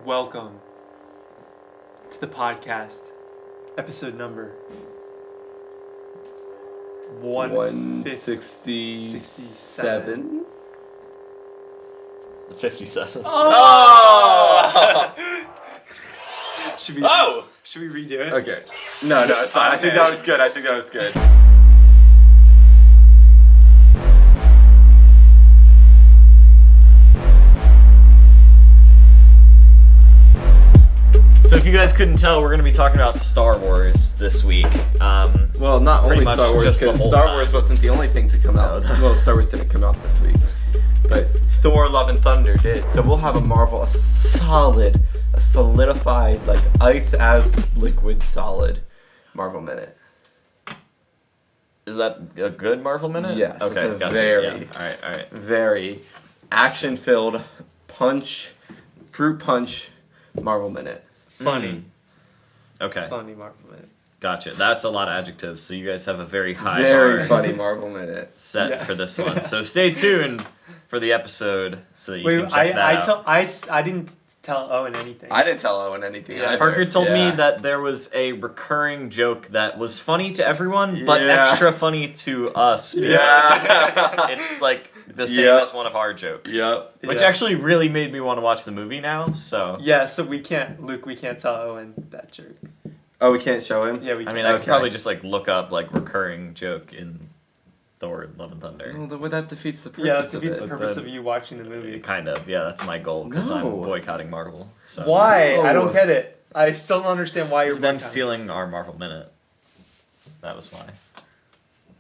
welcome to the podcast, episode number 167. 57. Oh! Should we redo it? Okay. No, it's fine. I think that was good. So if you guys couldn't tell, we're going to be talking about Star Wars this week. Well, not only much Star Wars, just the because whole Star time. Wars wasn't the only thing to come out. No. Well, Star Wars didn't come out this week. But Thor, Love and Thunder did. So we'll have a solidified, like ice as liquid solid Marvel Minute. Is that a good Marvel Minute? Yes, Okay, it's a gotcha. very, Yeah. All right. very action-filled fruit punch Marvel Minute. Funny. Okay, Funny Marvel Minute. gotcha. That's a lot of adjectives, so you guys have a very high Very bar funny Marvel Minute. set for this one. So stay tuned for the episode so that you can check that out. I didn't tell Owen anything. I didn't tell Owen anything either. Parker told me Yeah. that there was a recurring joke that was funny to everyone, but Yeah. extra funny to us. Yeah. It's like the same Yep. as one of our jokes. Yep. Which Yeah. actually really made me want to watch the movie now, so... Yeah, so we can't tell Owen that joke. Oh, we can't show him? Yeah, we I can. mean, I could Okay. probably just like look up like recurring joke in Thor, Love and Thunder. Well, that defeats the purpose Yeah, that defeats the of it. purpose of you watching the movie. Kind of, yeah, that's my goal, because I'm No. boycotting Marvel. So. Why? I don't No. get it. I still don't understand why you're Them boycotting. stealing our Marvel Minute. That was why.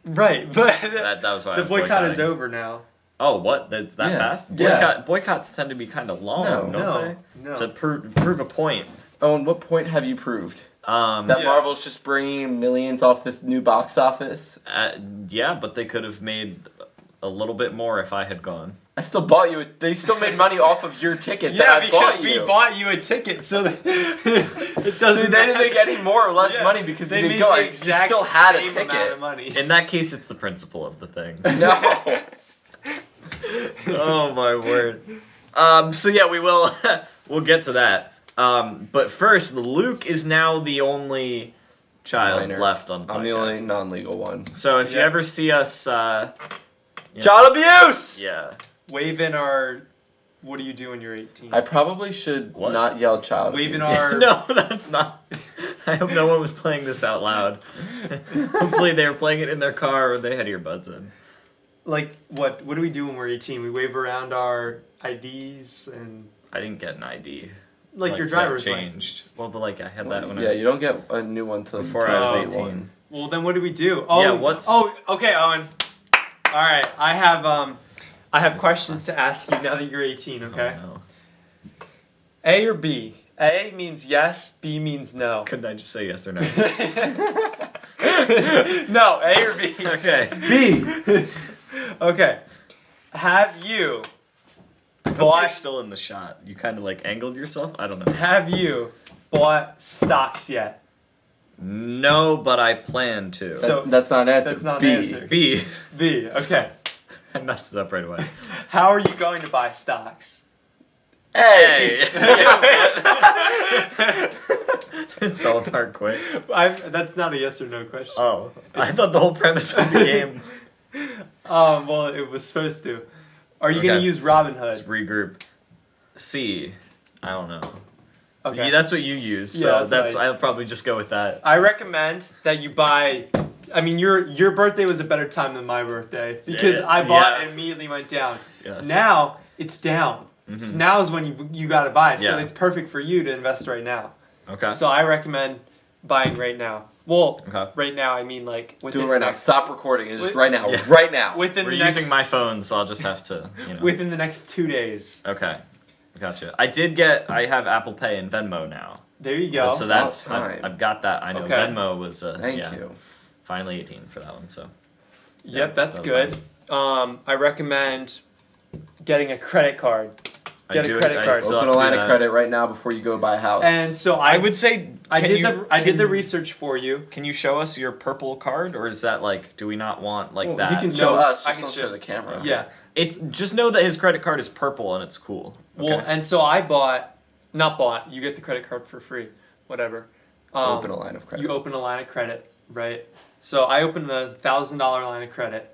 Right, but That was why I the was boycott is boycotting. over now. Oh, what? That Yeah. fast? Yeah. Boycotts tend to be kind of long, No. don't they? No. To prove a point. Owen, what point have you proved? That Yeah. Marvel's just bringing millions off this new box office? Yeah, but they could have made a little bit more if I had gone. I still bought you. They still made money off of your ticket. Yeah, that I because bought we you. bought you a ticket, so it doesn't. So they didn't make any more or less Yeah, money because they you didn't made go. the You exact still had a same amount ticket. of money. In that case, it's the principle of the thing. No. Oh my word. So yeah, we'll get to that. But first, Luke is now the only child Minor. left on the podcast. I'm the only non-legal one. So if you Yeah. ever see us, Child abuse! yeah, Wave in our. What do you do when you're 18? I probably should What? not yell child Wave in abuse. our. no, that's not. I hope no one was playing this out loud. Hopefully they were playing it in their car or they had earbuds in. Like what? What do we do when we're 18? We wave around our IDs and I didn't get an ID. like your that driver's changed. license. Well, but like I had that when I Yeah, was you don't get a new one till before I was Oh. 18. Well, then what do we do? Oh, Yeah, what's- Oh, okay, Owen. All right, I have questions to ask you now that you're 18. Okay. Oh, no. A or B? A means yes. B means no. Couldn't I just say yes or no? No, A or B. Okay. B. Okay. Have you You're bought? still in the shot. You kind of like angled yourself. I don't know. Have you bought stocks yet? No, but I plan to. So- that's not an answer. That's not B. an answer. B. B. Okay. I messed it up right away. How are you going to buy stocks? Hey. This fell apart quick. That's not a yes or no question. Oh, I thought the whole premise of the game Well, it was supposed to. Are you gonna Okay. use is Robinhood? regroup. C. I don't know. Okay. Yeah, that's what you use, Yeah, so that's what I'll probably just go with that. I recommend that you buy. I mean, your birthday was a better time than my birthday because Yeah, I bought yeah. and immediately went down. Yes. Now it's down. Mhm. So now is when you gotta buy. So Yeah. it's perfect for you to invest right now. Okay. So I recommend buying right now. Well, Okay. right now I mean like within Do it right the now. next, Stop recording. It's just Wi- right now. Yeah. Right now. within We're the using next, my phone, so I'll just have to, within the next 2 days. Okay. Gotcha. I have Apple Pay and Venmo now. There you go. So that's, About time. I've got that. I know Okay. Venmo was, Thank yeah, you. finally 18 for that one, so. Yep, Yeah, that's that was good. nice. I recommend getting a credit card. Get a credit card. still Open have a to line do of that. credit right now before you go buy a house. And so I would say, I can did you- I did the can- research for you. Can you show us your purple card, or is that like, do we not want like Well, that? He can show No, us, I just can don't show- show the camera. Yeah. It's just know that his credit card is purple and it's cool. Well, Okay? and so I bought Not bought. You get the credit card for free. Whatever. Open a line of credit. You open a line of credit, right? So I opened a $1,000 line of credit.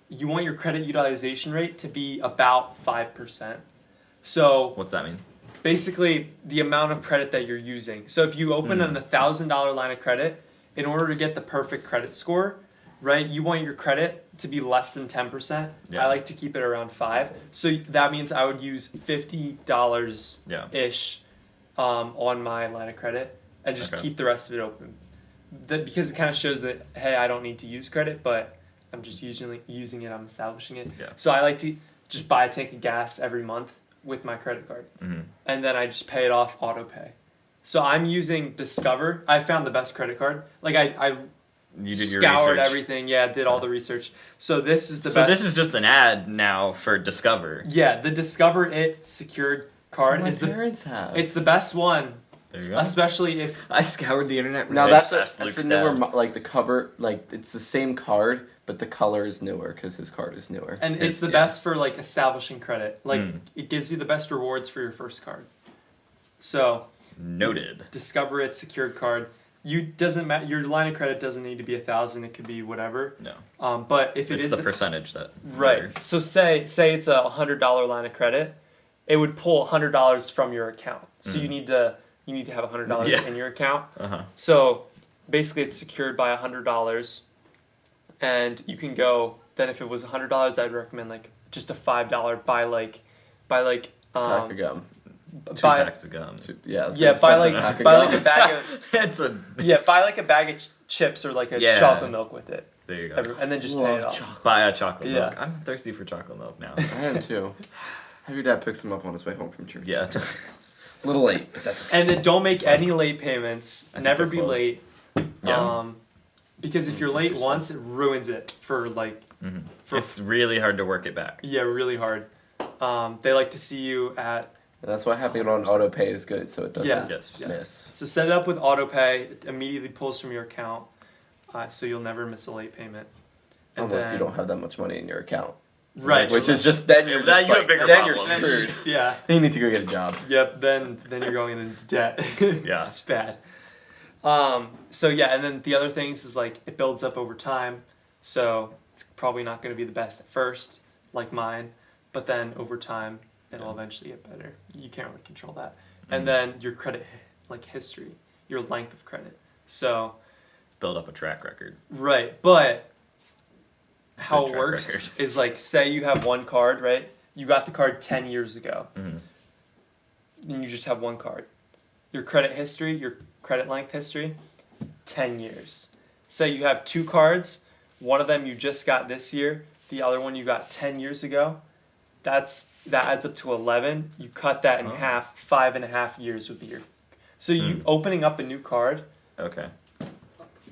You want your credit utilization rate to be about 5%. So What's that mean? basically the amount of credit that you're using. So if you open an $1,000 line of credit, in order to get the perfect credit score, right, you want your credit to be less than 10%. Yeah. I like to keep it around 5. So that means I would use $50-ish on my line of credit and just keep the rest of it open. Because it kind of shows that, hey, I don't need to use credit, but I'm just usually using it, I'm establishing it. Yeah. So I like to just buy a tank of gas every month with my credit card. Mm-hmm. And then I just pay it off auto pay. So I'm using Discover. I found the best credit card. Like I You did your scoured research. everything. Yeah, did all the research. So this is the best. So this is just an ad now for Discover. Yeah, the Discover It secured card my is the parents have. it's the best one. There you go. Especially if I scoured the internet. Now I that's just asked a Luke's newer, dad. like the cover, like it's the same card, but the color is newer because his card is newer. and it's the best for like establishing credit. Like it gives you the best rewards for your first card. So Noted. Discover It secured card. You doesn't matter. Your line of credit doesn't need to be 1,000. It could be whatever. No. But if It's it is the percentage that right, matters. so say it's a $100 line of credit, it would pull $100 from your account. So you need to have $100 Yeah. in your account. Uh-huh. So basically, it's secured by $100, and you can go. Then if it was $100, I'd recommend like just a $5 buy like Pack of gum. 2 buy packs of gum. Yeah. It's yeah an buy expensive like pack of buy gum. like a bag of It's a. buy like a bag of chips or like a Yeah. chocolate milk with it, There you go. and then just pay Love it off. chocolate. Buy a chocolate Yeah. milk. I'm thirsty for chocolate milk now. I am too. Have your dad pick some up on his way home from church. Yeah. A little late. But that's And then don't make any late payments. I think Never they're be closed. late. Yeah. Because if you're late once, it ruins it for like It's really hard to work it back. really hard. They like to see you at. And that's why having it on auto pay is good, so it doesn't Yeah. Yes. miss. So set it up with auto pay. It immediately pulls from your account, so you'll never miss a late payment. And Unless then, you don't have that much money in your account. right, Which is just then you're That just you have like, bigger then you're problems. screwed. yeah. Then you need to go get a job. Yep. Then you're going into debt. Yeah. It's bad. So yeah, and then the other things is like it builds up over time. So it's probably not going to be the best at first, like mine, but then over time it'll eventually get better. You can't really control that. And then your credit, like history, your length of credit. So Build up a track record. right, but how Good it track works record. is like say you have one card, right? You got the card 10 years ago. Mhm. And you just have one card. Your credit history, your credit length history, 10 years. Say you have 2 cards, one of them you just got this year, the other one you got 10 years ago. That adds up to 11. You cut that in half, 5.5 years would be your. So you opening up a new card, Okay.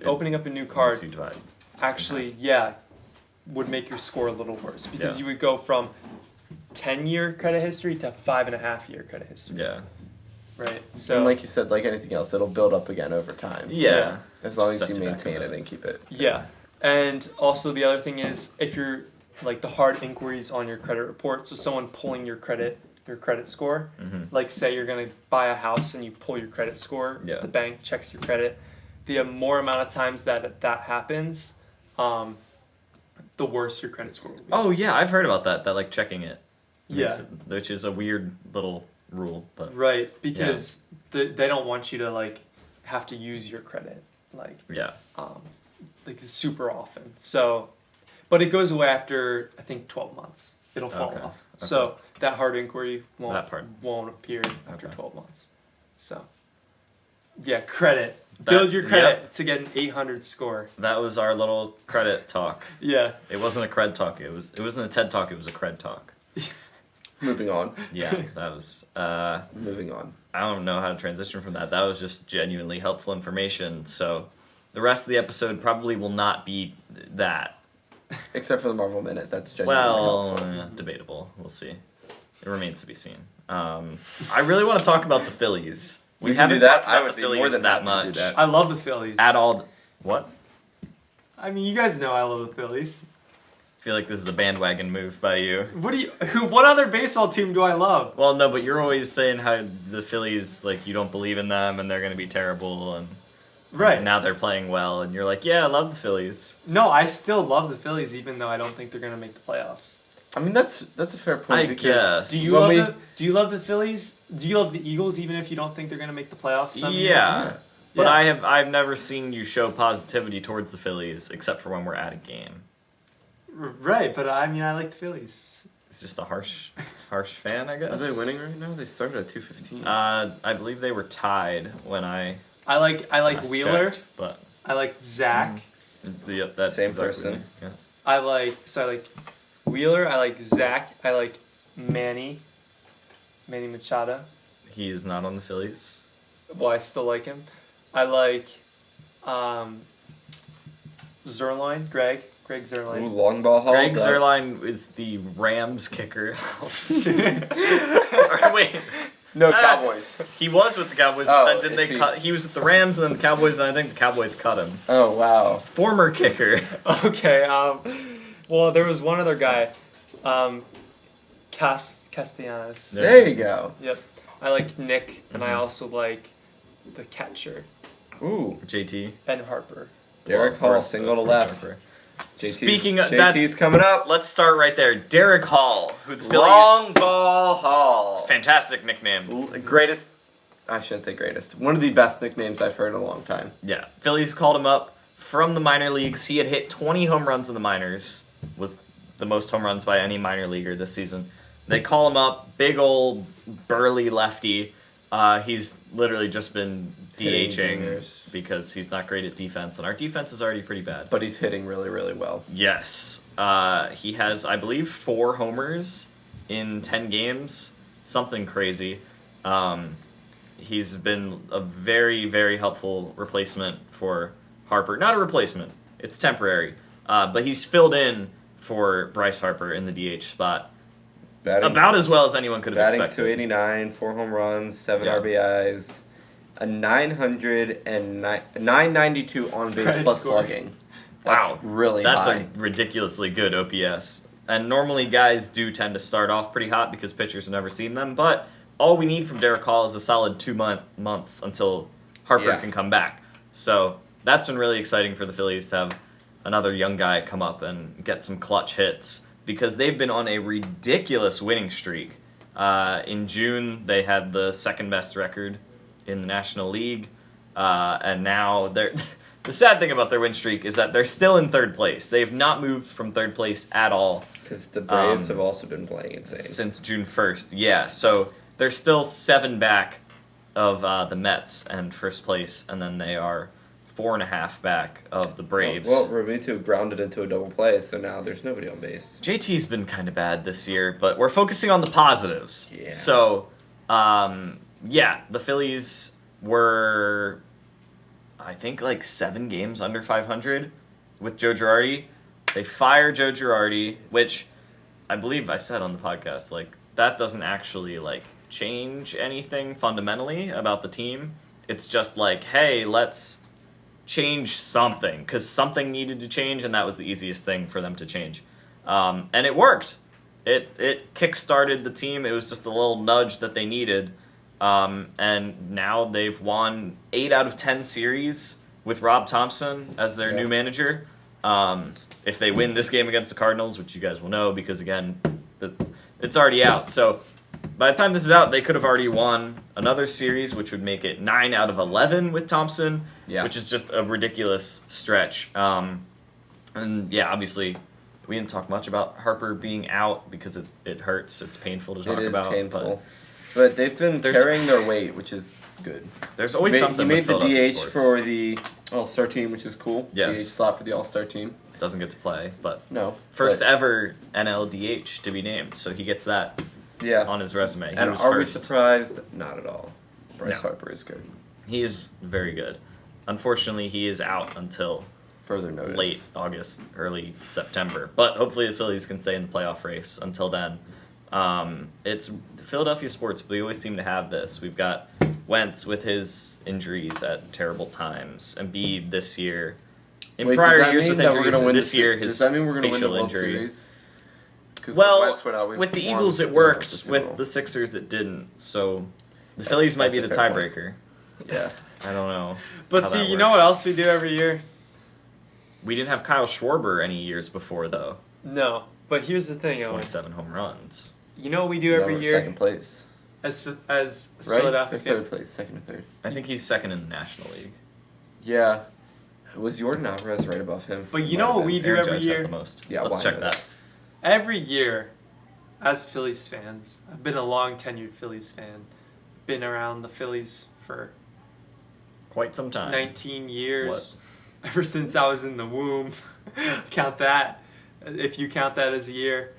opening up a new card Once you divide. actually, would make your score a little worse because Yeah. you would go from 10-year credit history to 5.5-year credit history. Yeah. Right. So And like you said, like anything else, it'll build up again over time. Yeah. As long as Sets you it back maintain up. it and keep it. yeah, and also the other thing is if you're like the hard inquiries on your credit report, so someone pulling your credit score, like say you're gonna buy a house and you pull your credit score, Yeah. the bank checks your credit. The more amount of times that happens, the worse your credit score will be. Oh yeah, I've heard about that. That like checking it. Yeah. Which is a weird little rule, but Right, because they don't want you to like have to use your credit like yeah. super often. So, but it goes away after I think 12 months. It'll fall Okay, off. okay. So that hard inquiry That part. won't appear after Okay. 12 months. So, yeah, credit. That- Build your credit yep. to get an 800 score. That was our little credit talk. Yeah. It wasn't a cred talk. It wasn't a TED talk. It was a cred talk. Moving on. Yeah, that was. Moving on. I don't know how to transition from that. That was just genuinely helpful information. So, the rest of the episode probably will not be that. Except for the Marvel Minute. That's genuinely Well, helpful. debatable. We'll see. It remains to be seen. I really want to talk about the Phillies. We You can do haven't that. talked I about would the be more Phillies than that happy to do much that. I love the Phillies. at all. What? I mean, you guys know I love the Phillies. feel like this is a bandwagon move by you. What other baseball team do I love? Well, no, but you're always saying how the Phillies, like, you don't believe in them and they're going to be terrible, and Right. now they're playing well, and you're like, yeah, I love the Phillies. No, I still love the Phillies, even though I don't think they're gonna make the playoffs. I mean, that's a fair point. I because guess. Do you love the Phillies? Do you love the Eagles, even if you don't think they're gonna make the playoffs? Some years? Yeah. But Yeah. I've never seen you show positivity towards the Phillies, except for when we're at a game. Right, but I mean, I like the Phillies. It's just a harsh fan, I guess. Are they winning right now? They started at 215. I believe they were tied when I I like last Wheeler. checked, but I like Zach. yep, that Same exactly, person. Yeah. I like Wheeler. I like Zach. I like Manny Machado. He is not on the Phillies. Well, I still like him. I like Zerline, Greg Zerline. Ooh, long ball hauls Greg up. Zerline is the Rams kicker. Oh, shit. Or wait, No, Cowboys. he was with the Cowboys, Oh, but then did is they he? cut? He was with the Rams and then the Cowboys, and I think the Cowboys cut him. Oh, wow. Former kicker. Okay. Well, there was one other guy, Castellanos. Yeah. There you go. Yep. I like Nick, and I also like the catcher Ooh. JT. and Harper. Derek Well, Hall, first- single to first left. Harper. JT's Speaking of JT's coming up. let's start right there. Derek Hall, who the Phillies, Long ball Hall. fantastic nickname. Greatest. I shouldn't say greatest. One of the best nicknames I've heard in a long time. Yeah, Phillies called him up from the minor leagues. He had hit 20 home runs in the minors, was the most home runs by any minor leaguer this season. They call him up, big old burly lefty. He's literally just been Hitting DHing dingers. because he's not great at defense, and our defense is already pretty bad. But he's hitting really, really well. Yes, he has, I believe, 4 homers in 10 games, something crazy. He's been a very, very helpful replacement for Harper. Not a replacement; it's temporary. But he's filled in for Bryce Harper in the DH spot Batting, about as well as anyone could have batting expected. 289, 4 home runs, 7 Yeah. RBIs, a 992 on base Credit plus score. slugging. That's Wow, really That's high. a ridiculously good OPS. And normally guys do tend to start off pretty hot because pitchers have never seen them. But all we need from Derek Hall is a solid 2 months until Harper Yeah. can come back. So that's been really exciting for the Phillies to have another young guy come up and get some clutch hits because they've been on a ridiculous winning streak. In June, they had the second best record in the National League. And now they're... The sad thing about their win streak is that they're still in third place. They have not moved from third place at all Because the Braves have also been playing insane. since June 1st. Yeah, so they're still 7 back of the Mets and first place, and then they are 4.5 back of the Braves. Well, Robito grounded into a double play, so now there's nobody on base. JT's been kind of bad this year, but we're focusing on the positives. Yeah. So, the Phillies were, I think, like 7 games under 500 with Joe Girardi. They fire Joe Girardi, which I believe I said on the podcast, like, that doesn't actually, like, change anything fundamentally about the team. It's just like, hey, let's change something, because something needed to change, and that was the easiest thing for them to change. And it worked. It kick-started the team. It was just a little nudge that they needed. And now they've won 8 out of 10 series with Rob Thompson as their new manager. If they win this game against the Cardinals, which you guys will know because, again, it's already out. So by the time this is out, they could have already won another series, which would make it 9 out of 11 with Thompson, which is just a ridiculous stretch. And, yeah, obviously, we didn't talk much about Harper being out because it hurts. It's painful to talk about. It is painful. But they've been carrying their weight, which is good. There's always something He with made the Philadelphia DH sports. for the All-Star team, which is cool. Yes. DH slot for the All-Star team. Doesn't get to play, but No. first but, ever NL DH to be named, so he gets that yeah. on his resume. He And was are we first. surprised? Not at all. Bryce No. Harper is good. He is very good. Unfortunately, he is out until Further notice. late August, early September. But hopefully the Phillies can stay in the playoff race until then. It's Philadelphia sports. We always seem to have this. We've got Wentz with his injuries at terrible times. Embiid this year In Wait, does prior that years mean with that we're injuries, gonna win this the- year Does his that mean we're going to win the facial World injury. Series? 'Cause Well, the West went out, we with the won Eagles it the worked. Super With Bowl. the Sixers it didn't. So the Phillies might be the that's a fair point. tiebreaker. Yeah. I don't know. But how see, that you know what works. else we do every year? We didn't have Kyle Schwarber any years before though. No. But here's the thing, Owen. 27 home runs. You know what we do every No, year Second place. as Right? Philadelphia They're fans? third place. Second or third. I think he's second in the National League. Yeah. Was Jordan Alvarez right above him? But you Might know have what been. we do Aaron every Judge year? has the most. Yeah, Let's why check not? that. Every year, as Phillies fans, I've been a long tenured Phillies fan. Been around the Phillies for Quite some time. 19 years. Ever since I was in the womb. Count that, if you count that as a year.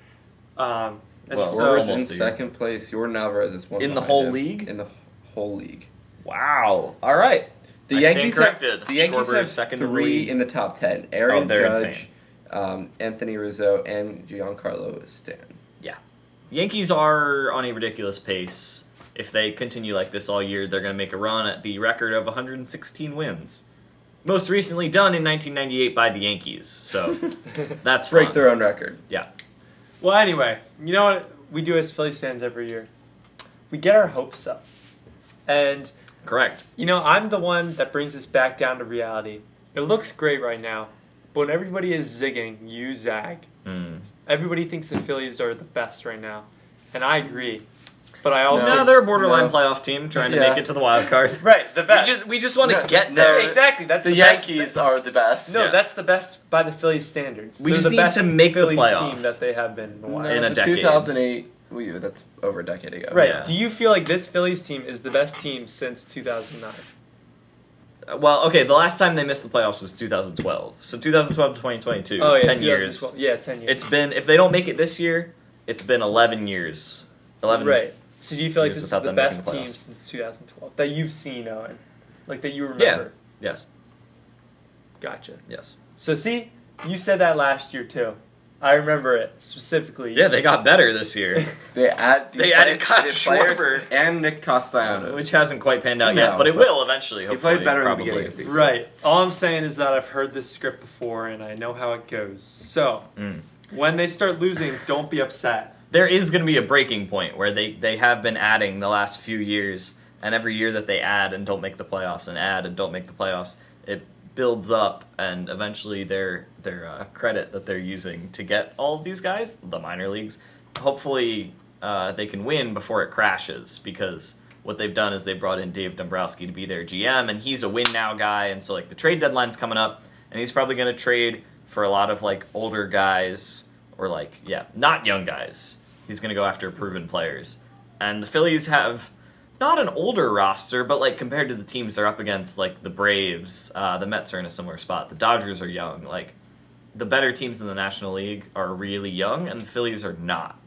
And Well, so, Schwarber's in almost a year. second place. Jordan Alvarez is one In the behind whole him. league? In the whole league. Wow. All right. The I Yankees stand have corrected. the Yankees Schwarber have is second in the three league. in the top 10. Aaron they're Judge, Anthony Rizzo, and Giancarlo Stanton. Yeah. Yankees are on a ridiculous pace. If they continue like this all year, they're going to make a run at the record of 116 wins. Most recently done in 1998 by the Yankees. So that's Break fun. their own record. Yeah. well, anyway, you know what we do as Phillies fans every year? We get our hopes up. And, Correct. you know, I'm the one that brings us back down to reality. It looks great right now, but when everybody is zigging, you zag. Everybody thinks the Phillies are the best right now. And I agree. But I also... No, they're a borderline No. playoff team trying to Yeah. make it to the wild card. Right, the best. We just want to No, get no, there. Exactly, that's The best. Yankees are the best. No, Yeah. that's the best by the Phillies standards. We They're just the need best to make the Phillies playoffs. team that they have been in a while. In a the decade. 2008. That's over a decade ago. Right. Yeah. Do you feel like this Phillies team is the best team since 2009? Well, okay, the last time they missed the playoffs was 2012. So 2012 to 2022, Oh, yeah, 10 years. 2012. Yeah, 10 years. It's been, if they don't make it this year, it's been 11 years. 11 Right. So do you feel like years this is without the them best making team playoffs. since 2012 that you've seen, Owen? Like that you Yeah. remember? Yes. Gotcha. Yes. So see, you said that last year too. I remember it specifically. You Yeah, they said- got better this year, They added Kyle players Schwarber. and Nick Castellanos. which hasn't quite panned out No, yet, but it but will eventually, he hopefully. played better in the probably. beginning of the season. Right. All I'm saying is that I've heard this script before and I know how it goes. So when they start losing, don't be upset. There is going to be a breaking point where they have been adding the last few years, and every year that they add and don't make the playoffs and add and don't make the playoffs, it builds up, and eventually their credit that they're using to get all of these guys, the minor leagues, hopefully they can win before it crashes, because what they've done is they brought in Dave Dombrowski to be their GM, and he's a win now guy, and so like the trade deadline's coming up, and he's probably going to trade for a lot of like older guys, or like, yeah, not young guys. He's going to go after proven players. And the Phillies have not an older roster, but like compared to the teams they're up against, like the Braves, the Mets are in a similar spot. The Dodgers are young. Like the better teams in the National League are really young, and the Phillies are not.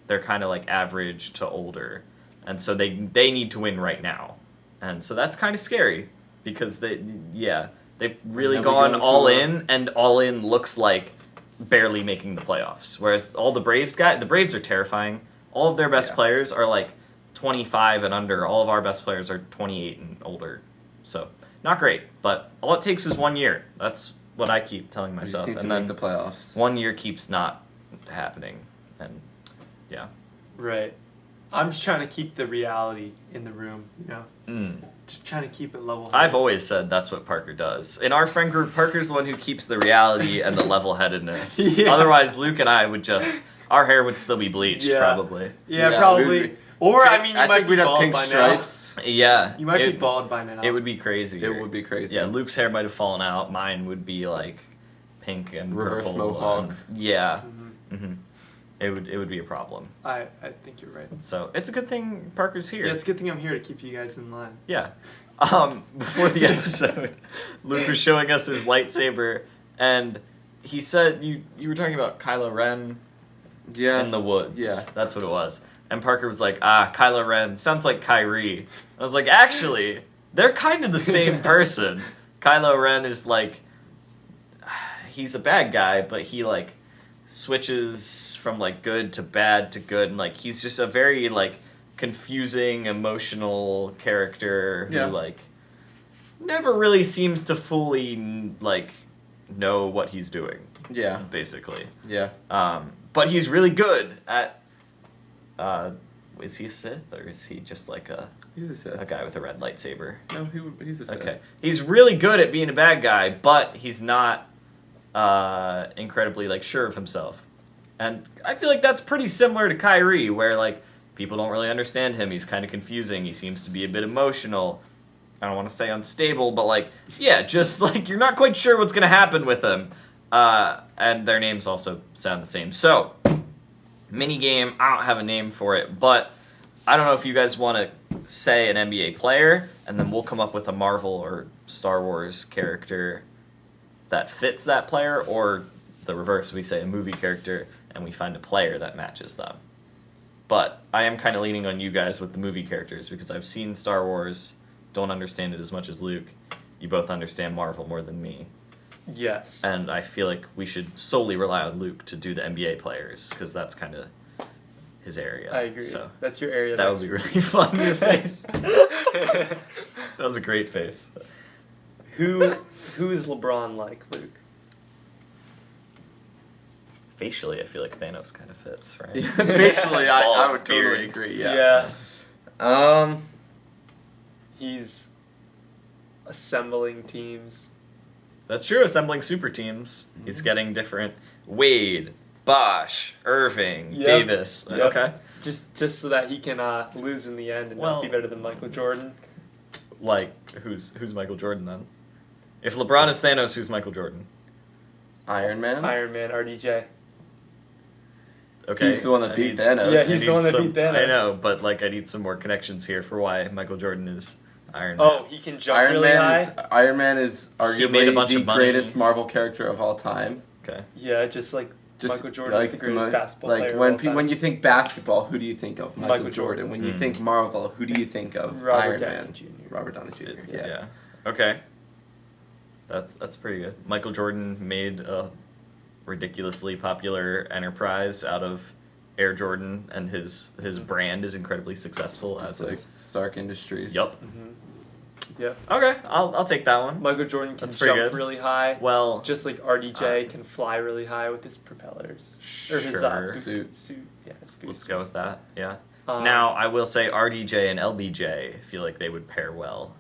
They're kind of like average to older, and so they need to win right now, and so that's kind of scary because they've really And then we gone go into all a- in, and all in looks like barely making the playoffs. Whereas all the Braves are terrifying. All of their best Yeah. players are like 25 and under. All of our best players are 28 and older. So not great, but all it takes is 1 year. That's what I keep telling We just myself. need to And make then the playoffs. 1 year keeps not happening. And yeah. Right. I'm just trying to keep the reality in the room, you know? Mm. Just trying to keep it level. I've always said that's what Parker does. In our friend group, Parker's the one who keeps the reality and the level-headedness. Yeah. Otherwise, Luke and I would just, our hair would still be bleached, Yeah. probably. Yeah, Yeah, probably. we- Or, I mean, you I might think be we'd have bald pink by stripes. Yeah. now. You might be it- bald by now. It would be crazy. It would be crazy. Yeah, Luke's hair might have fallen out. Mine would be like pink and Reverse purple. mohawk. And, yeah. Mhm. hmm It would be a problem. I think you're right. So it's a good thing Parker's here. Yeah, it's a good thing I'm here to keep you guys in line. Yeah. Before the episode, Luke was showing us his lightsaber, and he said you were talking about Kylo Ren Yeah. in the woods. Yeah. That's what it was. And Parker was like, Kylo Ren sounds like Kyrie. I was like, actually, they're kind of the same person. Kylo Ren is like, he's a bad guy, but he like switches from like good to bad to good, and like he's just a very like confusing, emotional character who Yeah. like never really seems to fully like know what he's doing, Yeah. basically. Yeah. But he's really good at. Is he a Sith or is he just like a He's a Sith. guy with a red lightsaber? No, he's a Sith. Okay, he's really good at being a bad guy, but he's not incredibly like sure of himself. And I feel like that's pretty similar to Kyrie, where like people don't really understand him. He's kind of confusing. He seems to be a bit emotional. I don't want to say unstable, but like, yeah, just like you're not quite sure what's gonna happen with him. And their names also sound the same. So, mini game. I don't have a name for it, but I don't know if you guys want to say an NBA player, and then we'll come up with a Marvel or Star Wars character that fits that player, or the reverse. We say a movie character, and we find a player that matches them. But I am kind of leaning on you guys with the movie characters because I've seen Star Wars, don't understand it as much as Luke. You both understand Marvel more than me. Yes. And I feel like we should solely rely on Luke to do the NBA players because that's kind of his area. I agree. So That's your area. that would be really fun. Your face. That was a great face. Who is LeBron like, Luke? Facially, I feel like Thanos kind of fits, right? Basically, I Bald would totally beard. agree. Yeah. He's assembling teams. That's true. Assembling super teams. He's getting different Wade, Bosch, Irving, Yep. Davis. Yep. Okay. Just so that he can lose in the end and Well- not be better than Michael Jordan. Like who's Michael Jordan then? If LeBron is Thanos, who's Michael Jordan? Iron Man. Iron Man, RDJ. Okay. He's the one that I beat need- Thanos. Yeah, I he's the need one that some- beat Thanos. I know, but like I need some more connections here for why Michael Jordan is Iron Man. Oh, he can jump really high. Iron Man is He arguably made a bunch the of money. greatest Marvel character of all time. Okay. Yeah, just like Just Michael Jordan's like the greatest basketball like player when of all time. when you think basketball, who do you think of? Michael, Michael Jordan. Jordan. When you think Marvel, who do you think of? Robert Iron Downey Man. Jr. Robert Downey Jr. Yeah. Yeah. Okay. That's pretty good. Michael Jordan made a ridiculously popular enterprise out of Air Jordan, and his brand is incredibly successful. Just As like is. Stark Industries. Yup. Yeah. Okay, I'll take that one. Michael Jordan can That's pretty jump good. really high. Well, Just like RDJ can fly really high with his propellers. Or his Sure. Suit. Yeah, let's go with that. Yeah. Um, Now I will say RDJ and LBJ feel like they would pair well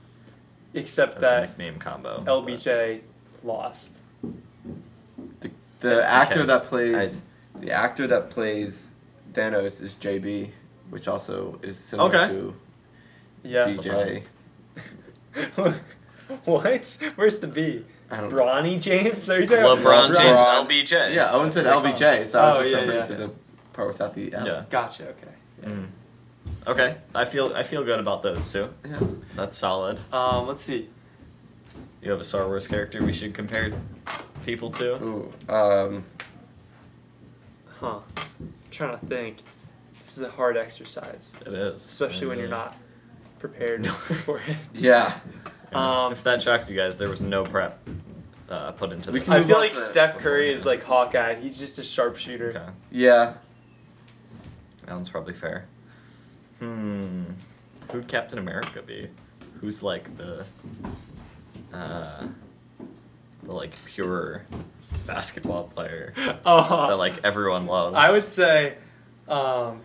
Except as a that nickname combo. LBJ lost. The actor Okay. that plays Thanos is JB, which also is similar Okay. to Yeah. BJ. What? Where's the B? I don't know. Bronny James? Are you talking LeBron about James, LeBron. LBJ. Yeah, Owen said That's what they LBJ, so I was Oh, just yeah, referring yeah. to the part without the L. Yeah. Gotcha, okay. Yeah. Mm. Okay, I feel good about those two. Yeah. That's solid. Let's see. You have a Star Wars character we should compare people to? Ooh. Huh. I'm trying to think. This is a hard exercise. It is. Especially when you're not prepared for it. Yeah. If that shocks you guys, there was no prep put into We this. can I move feel on like to Steph Curry is like Hawkeye. He's just a sharpshooter. Okay, Yeah. that one's probably fair. Who'd Captain America be? Who's like the like pure basketball player that Oh, like everyone loves? I would say Bill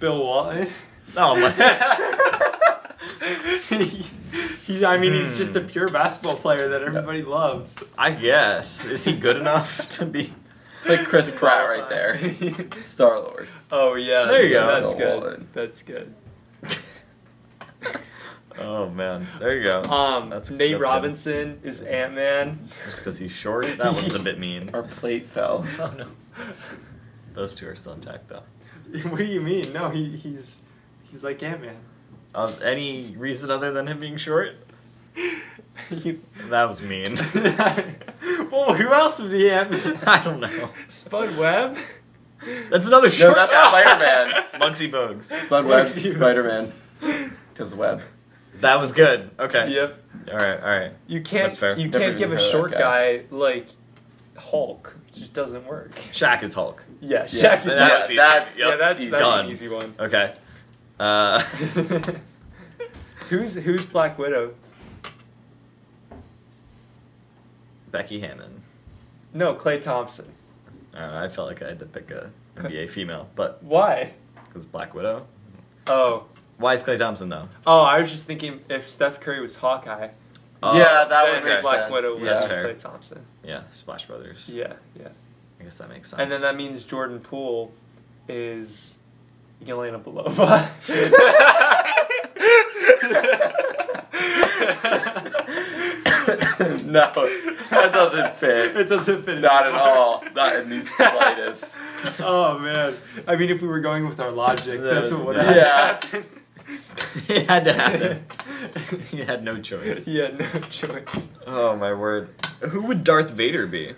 Walton. Oh my. He's just a pure basketball player that everybody loves. I guess. Is he good enough to be? It's like Chris Pratt right there. Star Lord. Oh yeah, There you go. That's Bill good. Walton. That's good. Oh man, there you go. That's Nate good. Robinson is Ant-Man. Just because he's short, that one's a bit mean. Our plate fell. Oh no. Those two are still intact though. What do you mean? No, he's like Ant-Man. Any reason other than him being short? That was mean. Well, who else would be Ant-Man? I don't know. Spud Webb? That's another No, short. that's Spider-Man. Muggsy Bogues. Spud Webb, Lexi Spider-Man. Because web. That was good. Okay. Yep. All right. You can't. That's fair. You Never can't give a even heard of short that guy like Hulk. It just doesn't work. Shaq is Hulk. Yeah, Shaq is. That was easy. that's- Yeah, that's he's that's done. an easy one. Okay. Who's Black Widow? Becky Hammon. No, Klay Thompson. I don't know, I felt like I had to pick a NBA female, but Why? because Black Widow. Oh. Why is Klay Thompson though? Oh, I was just thinking if Steph Curry was Hawkeye, Yeah, that then would make Black sense. Widow would Yeah. be fair. Klay Thompson. Yeah, Splash Brothers. Yeah, yeah. I guess that makes sense. And then that means Jordan Poole is Yelena Belova. No, that doesn't fit. It doesn't fit. Not at anymore. all. Not in the slightest. Oh man! I mean, if we were going with our logic, that's what would have Yeah. happened. It had to happen. He had no choice. He had no choice. Oh my word. Who would Darth Vader be?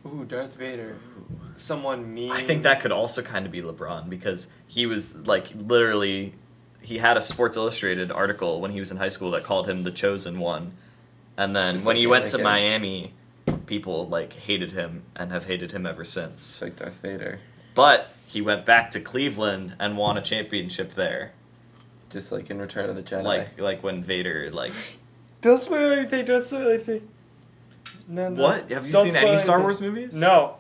Ooh, Darth Vader. Someone mean. I think that could also kind of be LeBron because he was like literally, he had a Sports Illustrated article when he was in high school that called him the chosen one, and then Just when like he went to Anakin. Miami, people like hated him and have hated him ever since. It's like Darth Vader. But he went back to Cleveland and won a championship there, Just like in Return of the Jedi. like when Vader like. Don't spoil anything. Don't spoil anything. No, no. What? Have you Don't seen spoil any Star anything. Wars movies? No.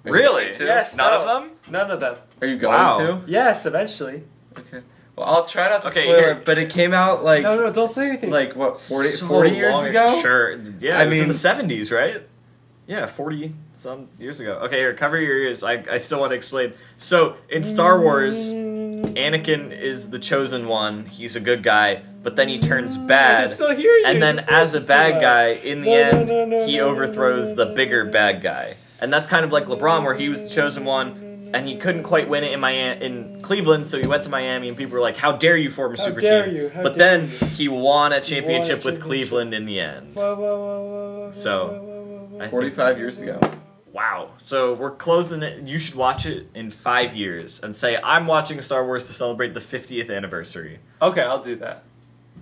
Really? Too? Yes. None no. of them? None of them. Are you going Wow. to? Yes, eventually. Okay. Well, I'll try not to Okay, spoil here- it, but it came out like No, don't say anything. like what 40 So years long ago? Sure. Yeah, I it was in mean- the 70s, right? Yeah, 40 some years ago. Okay, here, cover your ears. I still want to explain. So, in Star Wars, Anakin is the chosen one. He's a good guy, but then he turns I bad. can still hear you. And then, You as a can bad still- guy, in the No, end, no, no, he no, overthrows no, the no, bigger no, bad guy. And that's kind of like LeBron, where he was the chosen one, and he couldn't quite win it in Cleveland, so he went to Miami, and people were like, "How dare you form a How super dare team?" you, how But dare then you. he won a championship with championship. Cleveland in the end. Whoa, whoa, whoa, whoa, whoa, So, whoa, whoa, whoa, I 45 years ago. Wow. So we're closing it. You should watch it in 5 years and say, "I'm watching Star Wars to celebrate the 50th anniversary." Okay, I'll do that.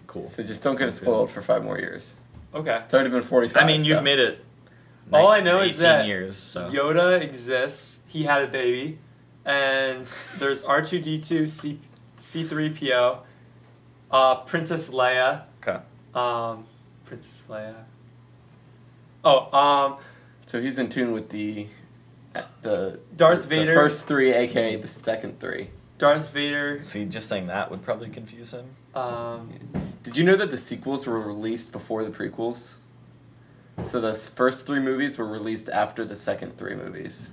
Cool. So just don't get it Sounds good. spoiled for 5 more years. Okay. It's already been 45. I mean, you've so. made it. All I know is 18 that years. So. Yoda exists. He had a baby, and there's R2D2, C3PO, Princess Leia. Okay. Princess Leia. Oh, So he's in tune with the Darth the Vader. first 3, aka the second 3. Darth Vader. See, just saying that would probably confuse him. Did you know that the sequels were released before the prequels? So the first 3 movies were released after the second 3 movies.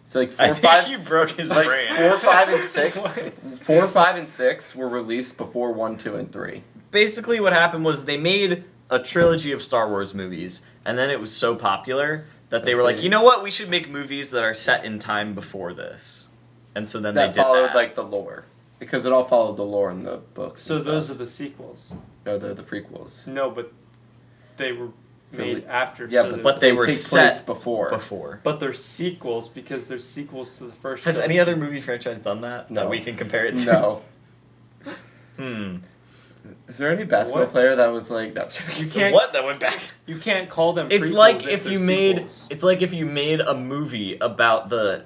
So like 4, I think 5, you broke his like brain. 4, 5, and 6. What? 4, 5, and 6 were released before 1, 2, and 3. Basically, what happened was they made a trilogy of Star Wars movies, and then it was so popular that they were like, you know what? We should make movies that are set in time before this. And so then they That did followed that. like the lore, because it all followed the lore in the books. So and those stuff. are the sequels. No, they're the prequels. No, but they were made after. Yeah, so but they were take set place before. before. But they're sequels because they're sequels to the first. Has trilogy. any other movie franchise done that? No. That we can compare it to? No. Hmm. Is there any basketball What? player that was like, no, joking. You can't. What? That went back. You can't call them. It's prequels like if they're you made. sequels. It's like if you made a movie about the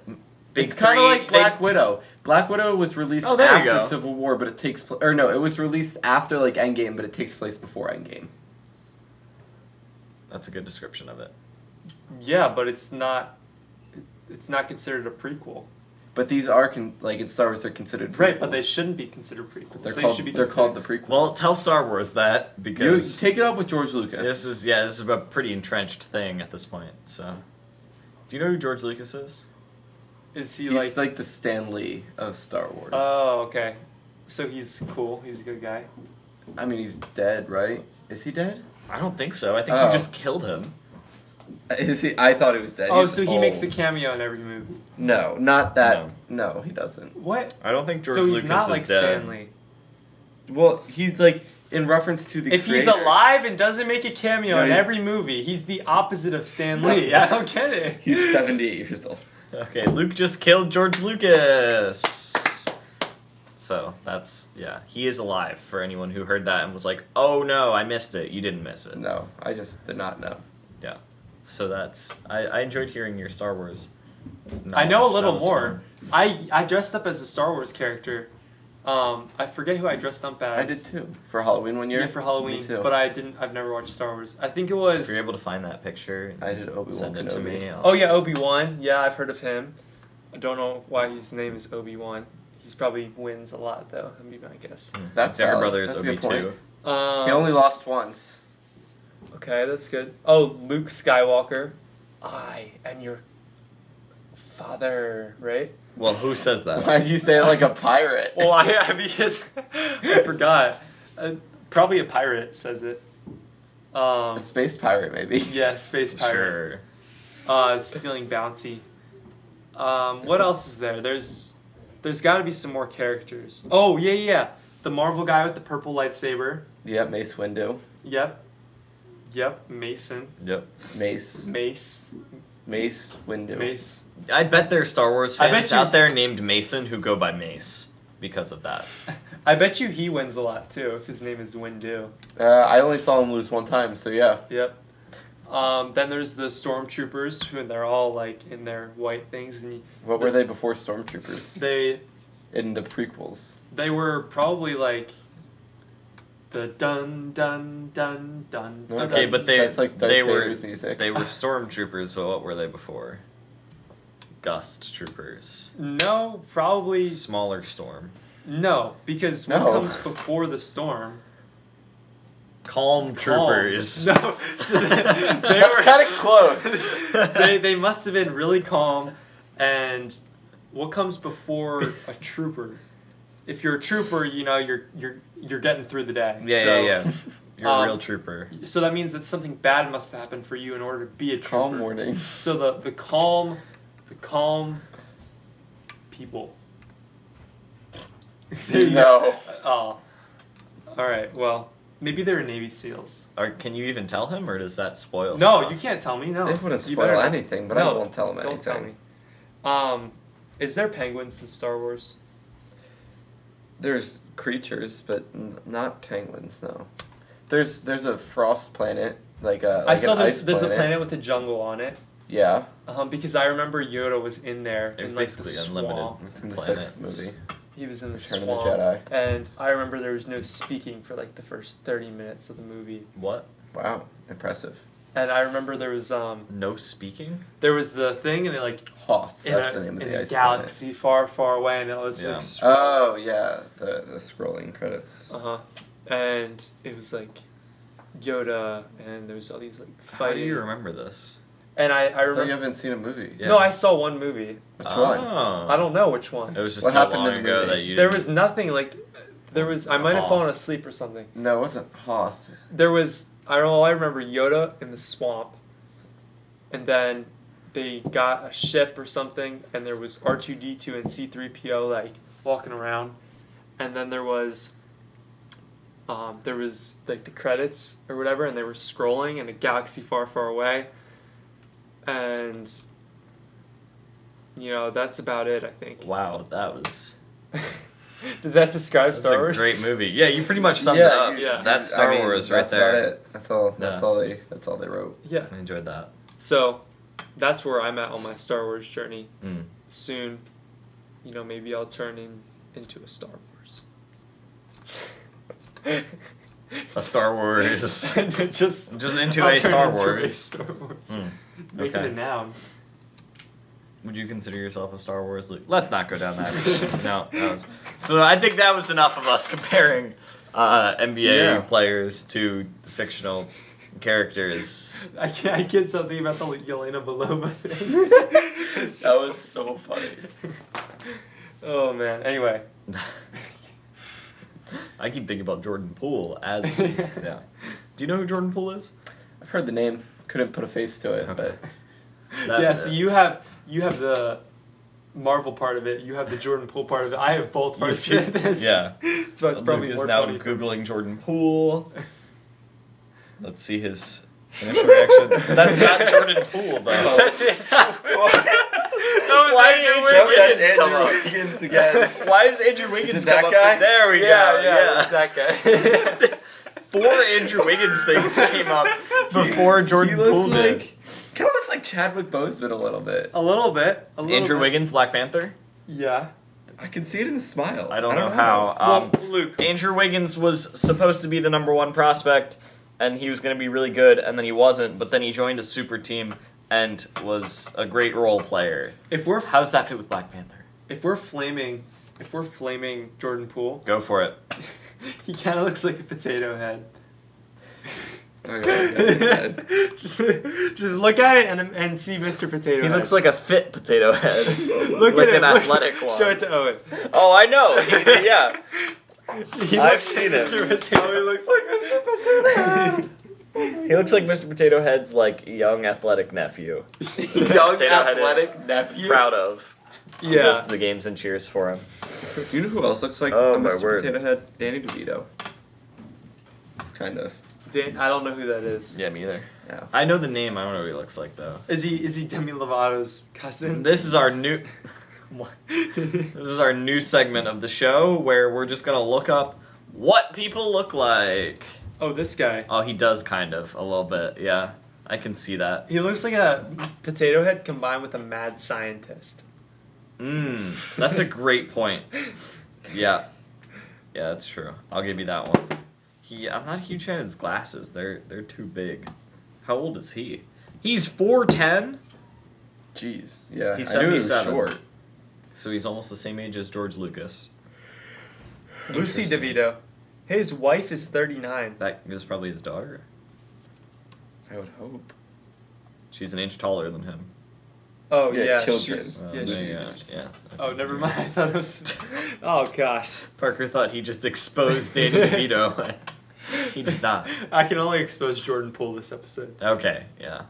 big It's kind of three. like Black Widow. Black Widow was released Oh, there you after go. Civil War, but it takes or no, it was released after like Endgame, but it takes place before Endgame. That's a good description of it. Yeah, but it's not. It's not considered a prequel. But these are like in Star Wars, they're considered prequels. Right, but they shouldn't be considered prequels. They're They called should be they're called the considered- prequels. Well, tell Star Wars that you because take it up with George Lucas. this is a pretty entrenched thing at this point. So, do you know who George Lucas is? Is he He's like the Stan Lee of Star Wars. Oh, okay. So he's cool. He's a good guy. I mean, he's dead, right? Is he dead? I don't think so. I think Oh. you just killed him. Is he? I thought he was dead. Oh, He's so he makes a old. cameo in every movie. No, not that. No, he doesn't. What? I don't think George so he's Lucas not is like dead. Stanley. Well, he's like in reference to the. If he's creator. alive and doesn't make a cameo No, in he's- every movie, he's the opposite of Stan Lee. I don't get it. He's 78 years old. Okay, Luke just killed George Lucas. So that's he is alive. For anyone who heard that and was like, "Oh no, I missed it." You didn't miss it. No, I just did not know. Yeah. So that's I enjoyed hearing your Star Wars. I know a knowledge. little That was more. I dressed up as a Star Wars character I forget who I dressed up as. I did too for Halloween one year. Yeah, for Halloween. Me too. But I've never watched Star Wars. I think it was. If you're able to find that picture, I did Obi-Wan send it to Kenobi. me. Oh yeah, Obi-Wan. Yeah, I've heard of him. I don't know why his name is Obi-Wan. He's probably wins a lot though. That'd be my guess. That's His younger valid. brother is That's a good Obi point. too. He only lost once. Okay, that's good. Oh, Luke Skywalker. I am your father, right? Well, who says that? Why'd you say it like a pirate? Well, I because I forgot. Probably a pirate says it. A space pirate, maybe. Yeah, space pirate. Sure. Stealing bouncy. What else is there? There's got to be some more characters. Oh yeah. The Marvel guy with the purple lightsaber. Yep, Mace Windu. Yep. Mason. Yep. Mace Windu. Mace. I bet there are Star Wars I bet fans you- out there named Mason who go by Mace because of that. I bet you he wins a lot too if his name is Windu. I only saw him lose one time, so yeah. Yep. Then there's the stormtroopers, who they're all like in their white things, and What were they before Stormtroopers? they In the prequels. they were probably like the dun dun dun dun. No, dun. Okay, but that's like Darth they were Vader's music. they were stormtroopers, but what were they before? Gust troopers. No, probably Smaller storm. no, because what No. comes before the storm? Calm troopers. Calm. No, so they That's were kind of close. they must have been really calm. And what comes before a trooper? If you're a trooper, you know you're getting through the day. So, Yeah. You're a real trooper. So that means that something bad must happen for you in order to be a trooper. Calm warning. So the calm people. There you go. No. Oh. All right. Well, maybe they're Navy SEAls. Can you even tell him, or does that spoil? No, stuff? you can't tell me. No. They wouldn't You better spoil not. anything, but No, I won't tell them anything. Don't tell me. Is there penguins in Star Wars? There's creatures, but not penguins. No. There's a frost planet, like a. Like I saw an there's ice a planet with a jungle on it. Yeah, Because I remember Yoda was in there. It was in, like, basically the unlimited. swamp. it's in the Planets. 6th movie. He was in the Return of the swamp. Jedi. And I remember there was no speaking for like the first 30 minutes of the movie. What? Wow, impressive. And I remember there was No speaking? the thing and it like Hoth. in That's a, the name of in the a ice galaxy far, far away, and it was Yeah. like planet. Oh yeah, the scrolling credits. and it was like Yoda, and there was all these like How fighting. do you remember this? And I I thought you remember. haven't seen a movie. Yeah. No, I saw one movie. Which one? Oh. I don't know which one. It was just What so happened long in the ago movie? that you. There didn't- was nothing like. There was. I might have Hoth. fallen asleep or something. No, it wasn't Hoth. There was. I don't know. I remember Yoda in the swamp, and then they got a ship or something, and there was R2D2 and C3PO like walking around, and then there was like the credits or whatever, and they were scrolling in a galaxy far, far away, and that's about it. I think. Wow, that was. Does that describe That's Star a Wars? great movie. Yeah, you pretty much summed it up. Yeah. That's Star Wars right that's there. About it. That's all. That's Yeah. all they wrote. Yeah. I enjoyed that. So, that's where I'm at on my Star Wars journey. Mm. Soon, maybe I'll turn into a Star Wars. A Star Wars. just into I'll a turn Star into Wars. a Star Wars. Mm. Make Okay. it a noun. Would you consider yourself a Star Wars Luke? Let's not go down that route. No. So I think that was enough of us comparing NBA players to fictional characters. I get something about the Yelena Belova thing. That was so funny. Oh man. Anyway. I keep thinking about Jordan Poole as yeah. Do you know who Jordan Poole is? I've heard the name. Couldn't put a face to it, Okay. but So you have the Marvel part of it. You have the Jordan Poole part of it. I have both parts of this. Yeah. So it's probably Luke is more now funny. Googling Jordan Poole. Let's see his initial reaction. That's not Jordan Poole, though. That's it. Why did Andrew Wiggins come up? Wiggins again. Why is Andrew Wiggins Is it come that up? guy? There we Yeah, it's go. that guy. 4 Andrew Wiggins things came up before Jordan he looks Poole did. like kind of looks like Chadwick Boseman a little bit. A little bit. A little Andrew bit. Wiggins, Black Panther. Yeah. I can see it in the smile. I don't know how. Well, Luke. Andrew Wiggins was supposed to be the number 1 prospect, and he was going to be really good, and then he wasn't. But then he joined a super team and was a great role player. How does that fit with Black Panther? If we're flaming Jordan Poole, Go for it. he kind of looks like a potato head. Okay. Just look at it and see Mr. Potato He Head. looks like a fit potato head. Look like at an him. athletic one. Show it to Owen. Oh, I know. Yeah. He I've looks seen like him. Mr. Potato. He looks like Mr. Potato Head. He looks like Mr. Potato Head's like young athletic nephew. Young Potato Head is athletic nephew. Proud of. He Yeah. goes to the games and cheers for him. You know who else looks like Oh, a my Mr. word. Potato Head? Danny DeVito. Kind of. I don't know who that is. Yeah, me either. Yeah. I know the name. I don't know what he looks like though. Is he Demi Lovato's cousin? This is our new. This is our new segment of the show where we're just gonna look up what people look like. Oh, this guy. Oh, he does kind of a little bit. Yeah, I can see that. He looks like a potato head combined with a mad scientist. That's a great point. Yeah, that's true. I'll give you that one. I'm not a huge fan of his glasses. They're too big. How old is he? He's 4'10". Jeez. Yeah. He's I knew he was 77. short. So he's almost the same age as George Lucas. Lucy Interesting. DeVito. His wife is 39. That is probably his daughter. I would hope. She's an inch taller than him. Oh Yeah, yeah, children. she's- Oh, yeah, she's- yeah. Oh, never mind. I thought it was. Oh gosh. Parker thought he just exposed Danny DeVito. He did not. I can only expose Jordan Poole this episode. Okay, yeah.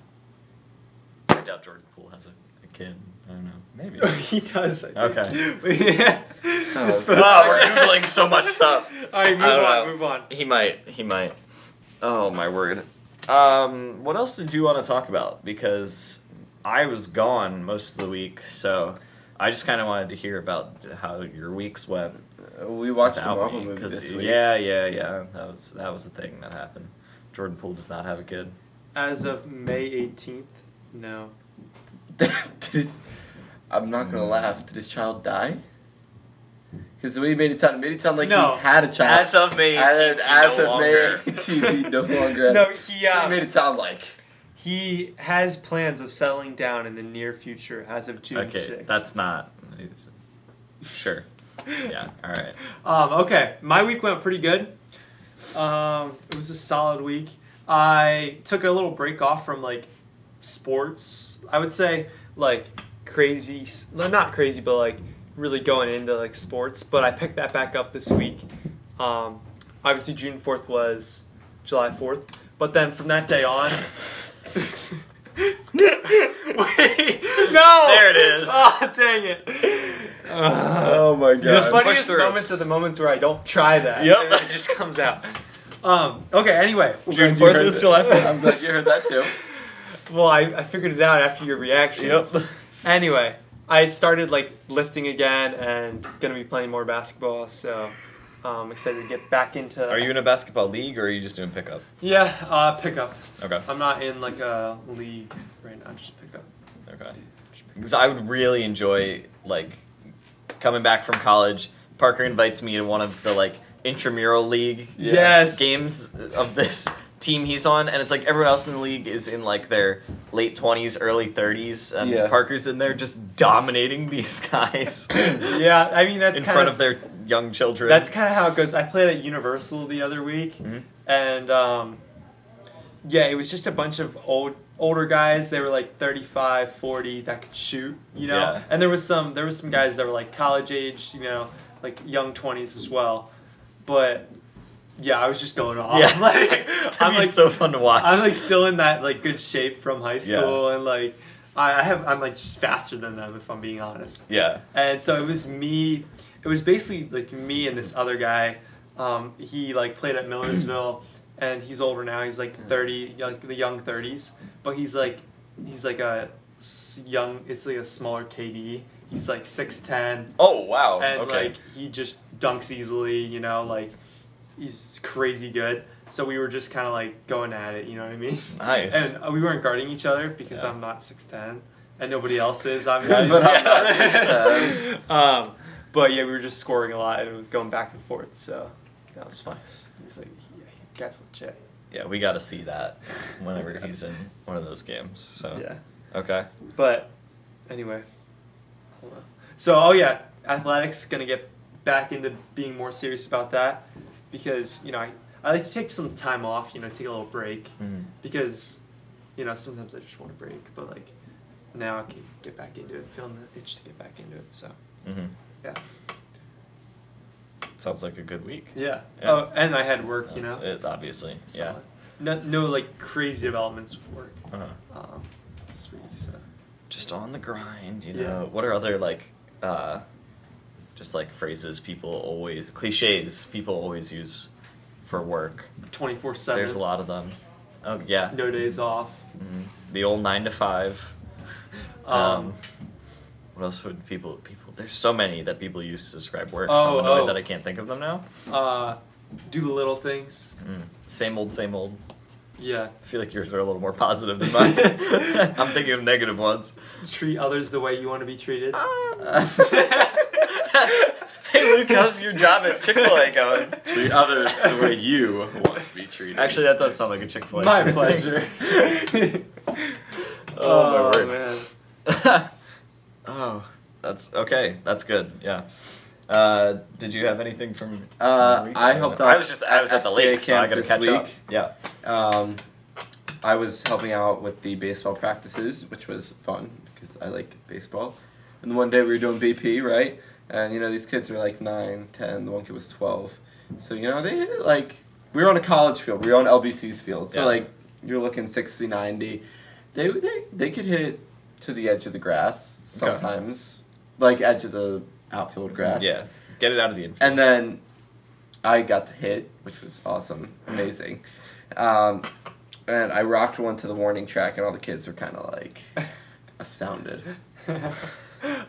I doubt Jordan Poole has a kid. I don't know. Maybe. He does. I think. Okay. Yeah. Expose- Wow, we're Googling so much stuff. All right, I don't know. move on. He might. Oh, my word. What else did you want to talk about? Because I was gone most of the week, so I just kind of wanted to hear about how your weeks went. We watched a without Marvel me, movie 'cause- this week. Yeah. That was the thing that happened. Jordan Poole does not have a kid. As of May 18th, no. I'm not gonna laugh. Did his child die? Because the way he made it sound like No. he had a child. As of May 18th, As no of longer. May 18th, he no longer. No, That's what he made it sound like. he has plans of settling down in the near future as of June Okay, 6th. that's not. Sure. Yeah, alright. Okay, my week went pretty good. It was a solid week. I took a little break off from like sports. I would say like crazy, not crazy, but like really going into like sports. But I picked that back up this week. Obviously June 4th was July 4th, but then from that day on. Wait, no! There it is. Oh, dang it. Oh my god. The Push funniest through. moments are the moments where I don't try that. Yep. And it just comes out. Okay, anyway. June glad you 4th heard is it. July 4th. I'm glad you heard that too. Well, I figured it out after your reactions. Yep. Anyway, I started like lifting again and gonna be playing more basketball, so I'm excited to get back into. Are you in a basketball league or are you just doing pickup? Yeah, pickup. Okay. I'm not in like a league right now, just pickup. Okay. Because I would really enjoy, like, coming back from college. Parker invites me to one of the, like, intramural league Yes. games of this team he's on, and it's like everyone else in the league is in, like, their late 20s, early 30s, and Yeah. Parker's in there just dominating these guys Yeah, I mean that's in kind front of their young children. That's kind of how it goes. I played at Universal the other week, Mhm. and yeah, it was just a bunch of older guys. They were like 35, 40 that could shoot, you know. Yeah. And there was some guys that were like college age, you know, like young 20s as well. But yeah, I was just going off. Yeah. Like, That'd I'm be like so fun to watch. I'm like still in that like good shape from high school, and like I'm like just faster than them if I'm being honest. Yeah. And so it was me. It was basically like me and this other guy. He like played at Millersville, and he's older now. He's like 30, like the young 30s. But he's like a young. It's like a smaller KD. He's like 6'10", Oh, wow. and okay. like he just dunks easily. You know, like he's crazy good. So we were just kind of like going at it. You know what I mean? Nice. And we weren't guarding each other because Yeah. I'm not 6'10", and nobody else is obviously. But I'm not 6'10". But yeah, we were just scoring a lot and it was going back and forth. So that was fun. He's like, yeah, guy's legit. Yeah, we got to see that whenever he's in one of those games. So Yeah. Okay. But anyway, hold on. So oh yeah, athletics gonna get back into being more serious about that because I like to take some time off. Take a little break because sometimes I just want to break, but like now I can get back into it. Feeling the itch to get back into it. So yeah. Sounds like a good week. Yeah. Yeah. Oh, and I had work. That's it, obviously. So, no like crazy developments with work. Uh-huh. This week. So. Just on the grind, Yeah. What are other just like phrases cliches people always use for work? 24/7. There's a lot of them. Oh yeah. No days off. The old 9 to 5. What else would people? There's so many that people use to describe work. So I'm annoyed that I can't think of them now. Do the little things. Same old, same old. Yeah. I feel like yours are a little more positive than mine. I'm thinking of negative ones. Treat others the way you want to be treated. Hey Luke, how's your job at Chick-fil-A going? Treat others the way you want to be treated. Actually, that does sound like a Chick-fil-A. My sort of pleasure. thing. Oh my word. Man. Oh, that's okay. That's good. Yeah. Did you have anything from? I helped out. I was at the lake, so I got to this catch week. up. Yeah. I was helping out with the baseball practices, which was fun because I like baseball. And one day we were doing BP, right? And these kids were like 9, 10. The one kid was 12. So they hit it like we were on a college field. We were on LBC's field. So like you're looking 60, 90. They could hit it to the edge of the grass sometimes, like edge of the outfield grass. Yeah. Get it out of the infield. And then I got to hit, which was awesome, amazing. And I rocked one to the warning track, and all the kids were kind of like astounded.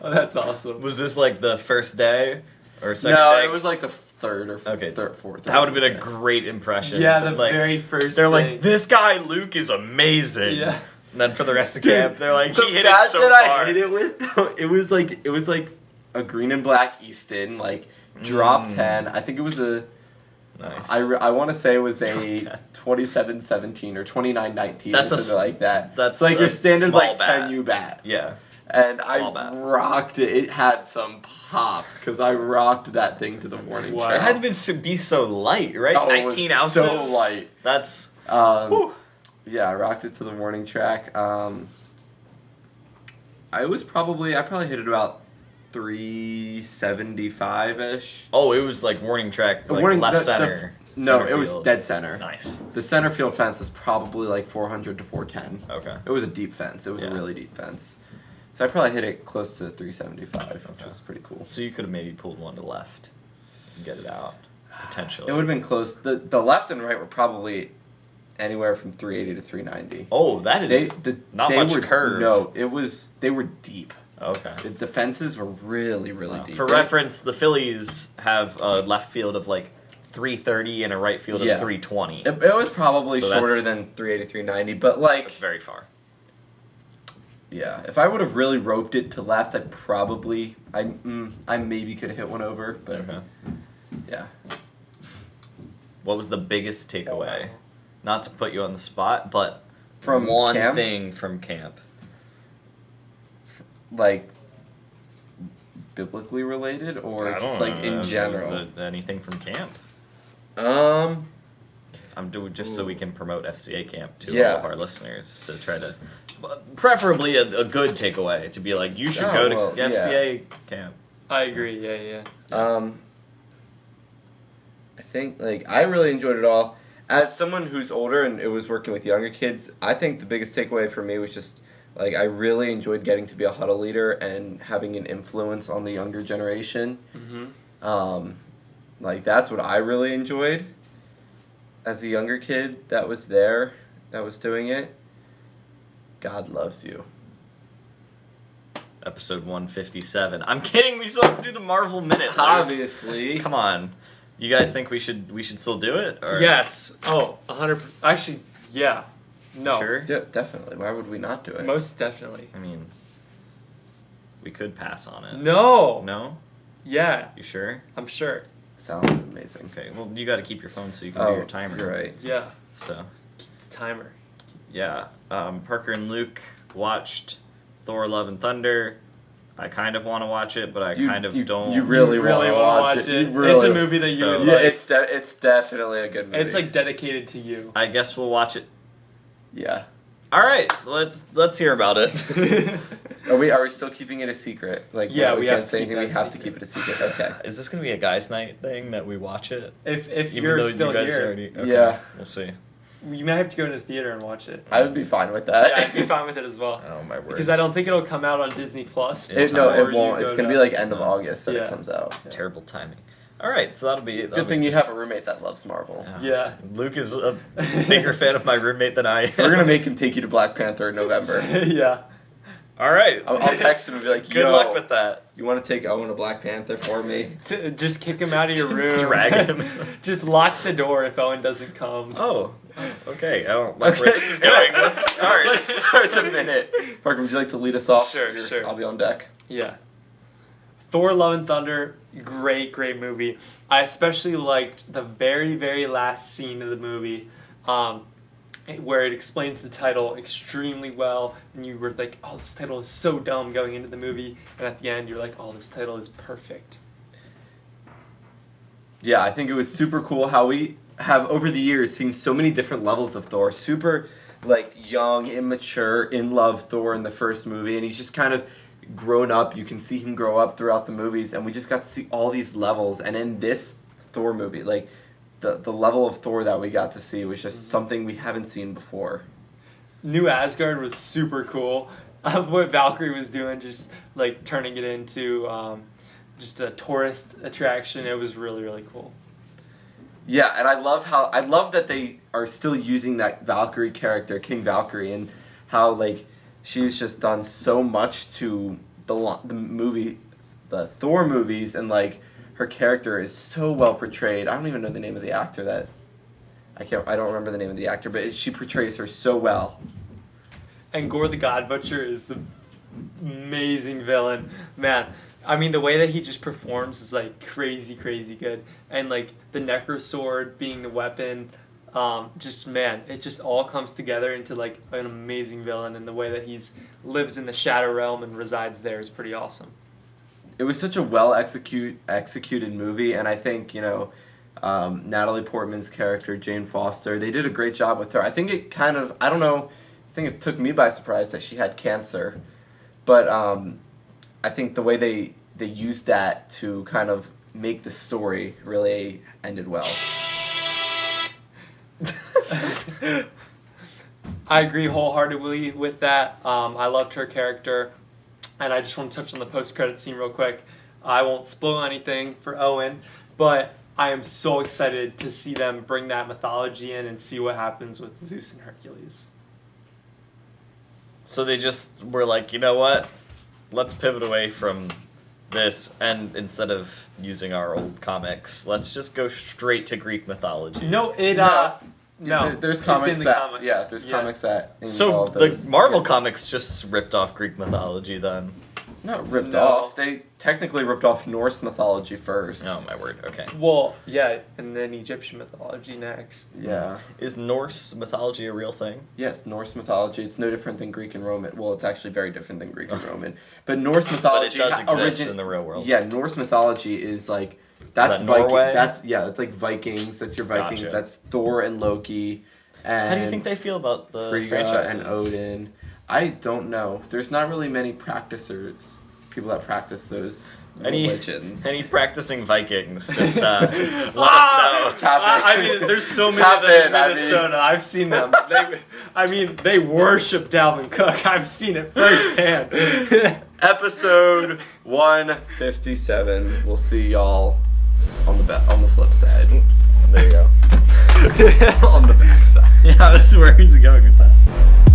Oh, that's awesome. Was this like the first day or second day? No, it was like the third or fourth. That would have been a great impression. Yeah, to, the like, very first They're thing. like, this guy Luke is amazing. Yeah. And then for the rest of camp, they're like, The he hit bat it so that far. I hit it with, it was like a green and black Easton, like drop 10. I think it was a. Nice. I want to say it was a Drop 27-17 or 29-19 That's or a something like that. that's like a your standard small like bat. 10U bat. Yeah. And Small I bat. rocked it. It had some pop because I rocked that thing to the warning Wow. It track. had to be so light, right? Oh, it was 19 ounces. so light. That's. Yeah, I rocked it to the warning track. I probably hit it about 375-ish. Oh, it was like warning track, like Warning- left the- center. No, center it was field. dead center. Nice. The center field fence is probably like 400 to 410. Okay. It was a deep fence. It was a Yeah. really deep fence. So I probably hit it close to 375, which Okay. was pretty cool. So you could have maybe pulled one to left and get it out, potentially. It would have been close. The left and right were probably anywhere from 380 to 390. Oh, that is not much were, curve. No, they were deep. Okay. The fences were really, really deep. For reference, the Phillies have a left field of like 330 and a right field Yeah. of 320. It was probably So shorter that's- than 380, 390, but like, That's very far. yeah. If I would have really roped it to left, I maybe could have hit one over, but Okay. yeah. What was the biggest takeaway? Not to put you on the spot, but From one camp? thing from camp. Like, biblically related or I just don't like know, in was general? anything from camp? I'm doing just so we can promote FCA camp to Yeah. all of our listeners to try to, preferably a good takeaway to be like, you should Oh, go to well, yeah. FCA camp. I agree. Yeah. I think like I really enjoyed it all. As someone who's older and it was working with younger kids, I think the biggest takeaway for me was just like I really enjoyed getting to be a huddle leader and having an influence on the younger generation. Mm-hmm. Like that's what I really enjoyed as a younger kid that was there, that was doing it. God loves you. Episode 157. I'm kidding. We still have to do the Marvel minute. Luke. Obviously. Come on. You guys think we should still do it? Or? Yes. Oh, 100. Actually, yeah. No. Sure. Yeah, definitely. Why would we not do it? Most definitely. I mean, we could pass on it. No. No? Yeah, You sure? I'm sure. Sounds amazing. Okay. Well, you got to keep your phone so you can do your timer. You're right. Yeah, So, the timer. yeah. Parker and Luke watched Thor: Love and Thunder. I kind of want to watch it, but I kind of don't. You really want to watch it. You really, It's a movie that you would Yeah, like. it's definitely a good movie. It's like dedicated to you. I guess we'll watch it. yeah. All right, let's hear about it. Are we still keeping it a secret? Like Yeah, we we can't have to say keep anything. We that have to secret. keep it a secret. Okay. Is this gonna be a guys' night thing that we watch it? If Even you're though still you guys here, already, okay, Yeah. we'll see. you might have to go to the theater and watch it. I would be fine with that. Yeah, I'd be fine with it as well. Oh my word! Because I don't think it'll come out on Disney Plus. It No, before it you won't. go It's gonna to- be like end of No. August that Yeah. it comes out. Terrible timing. All right, so that'll be. Good thing you have a roommate that loves Marvel. Yeah. Luke is a bigger fan of my roommate than I am. We're gonna make him take you to Black Panther in November. Yeah. All right. I'll text him and be like, Good "Yo, luck with that. you want to take Owen to Black Panther for me?" Just kick him out of your Just room. drag him. Just lock the door if Owen doesn't come. Oh, okay. I don't like where this is going. Let's start. Let's start the minute. Parker, would you like to lead us off? Sure, sure. I'll be on deck. Yeah. Thor: Love and Thunder, great movie. I especially liked the very, very last scene of the movie, where it explains the title extremely well, and you were like, "Oh, this title is so dumb," going into the movie, and at the end, you're like, "Oh, this title is perfect." Yeah, I think it was super cool how we have over the years seen so many different levels of Thor. Super like young, immature, in love Thor in the first movie, and he's just kind of grown up. You can see him grow up throughout the movies, and we just got to see all these levels. And in this Thor movie, like the level of Thor that we got to see was just something we haven't seen before. New Asgard was super cool. What Valkyrie was doing, just like turning it into just a tourist attraction. It was really, really cool. Yeah, and I love that they are still using that Valkyrie character, King Valkyrie, and how like she's just done so much to the movie, the Thor movies, and like her character is so well portrayed. I don't even know the name of the actor that I don't remember the name of the actor, but she portrays her so well. And Gore the God Butcher is the amazing villain. Man, I mean, the way that he just performs is like crazy good. And like the Necro Sword being the weapon, just man, it just all comes together into like an amazing villain. And the way that he's lives in the Shadow Realm and resides there is pretty awesome. It was such a well executed movie, and I think Natalie Portman's character Jane Foster, they did a great job with her. I think it kind of I think it took me by surprise that she had cancer, but I think the way they used that to kind of make the story really ended well. I agree wholeheartedly with that. I loved her character, and I just want to touch on the post-credit scene real quick. I won't spoil anything for Owen, but I am so excited to see them bring that mythology in and see what happens with Zeus and Hercules. So they just were like, you know what? Let's pivot away from this, and instead of using our old comics, let's just go straight to Greek mythology. No, no. There's it's comics in the that comics. yeah, there's comics that So involve the those. Marvel comics just ripped off Greek mythology then. Not ripped No. off. They technically ripped off Norse mythology first. Oh my word, okay. Well, yeah, and then Egyptian mythology next. Yeah. Is Norse mythology a real thing? Yes, Norse mythology. It's no different than Greek and Roman. Well, it's actually very different than Greek and Roman. But Norse mythology. But it does exist in the real world. Yeah, Norse mythology is like that's that Viking. Norway? That's like Vikings. That's your Vikings. Gotcha. That's Thor and Loki. And How do you think they feel about the Frigga franchises? and Odin? I don't know. There's not really many practicers, people that practice those religions. Any practicing Vikings? Just let us know. Tap in. I mean, there's so many Tap of them in, in I Minnesota. I've seen them. They worship Dalvin Cook. I've seen it firsthand. Episode 157. We'll see y'all on the flip side. There you go. On the back side. Yeah, that's where he's going with that.